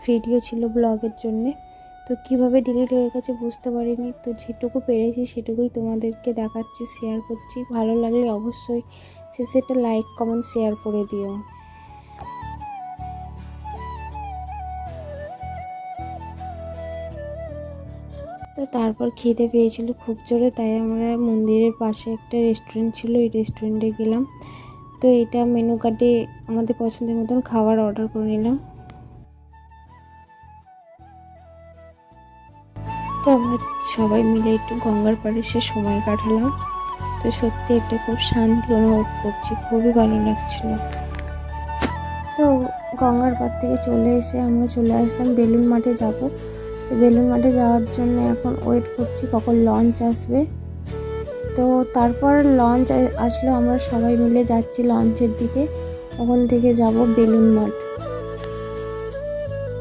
Video ছিল ব্লগের জন্যে, তো কিভাবে ডিলিট হয়ে গেছে বুঝতে পারিনি। তো যেটুকু পেরেছি সেটুকুই তোমাদেরকে দেখাচ্ছি, শেয়ার করছি। ভালো লাগলে অবশ্যই শেষে একটা লাইক কমেন্ট শেয়ার করে দিও। তো তারপর খিদে পেয়েছিল খুব জোরে, তাই আমরা মন্দিরের পাশে একটা রেস্টুরেন্ট ছিল, এই রেস্টুরেন্টে গেলাম। তো এটা মেনু কার্ডে আমাদের পছন্দের মতন খাবার অর্ডার করে নিলাম। তো আমরা সবাই মিলে একটু গঙ্গার পাড়ে এসে সময় কাটালাম। তো সত্যি এটা খুব শান্তি অনুভব করছি, খুবই ভালো লাগছিল। তো গঙ্গার পাড় থেকে চলে এসে আমরা চলে আসলাম বেলুন মাঠে যাব। তো বেলুন মাঠে যাওয়ার জন্য এখন ওয়েট করছি কখন লঞ্চ আসবে। তো তারপর লঞ্চ আসলো, আমরা সবাই মিলে যাচ্ছি লঞ্চের দিকে। ওখান থেকে যাব বেলুন মাঠ।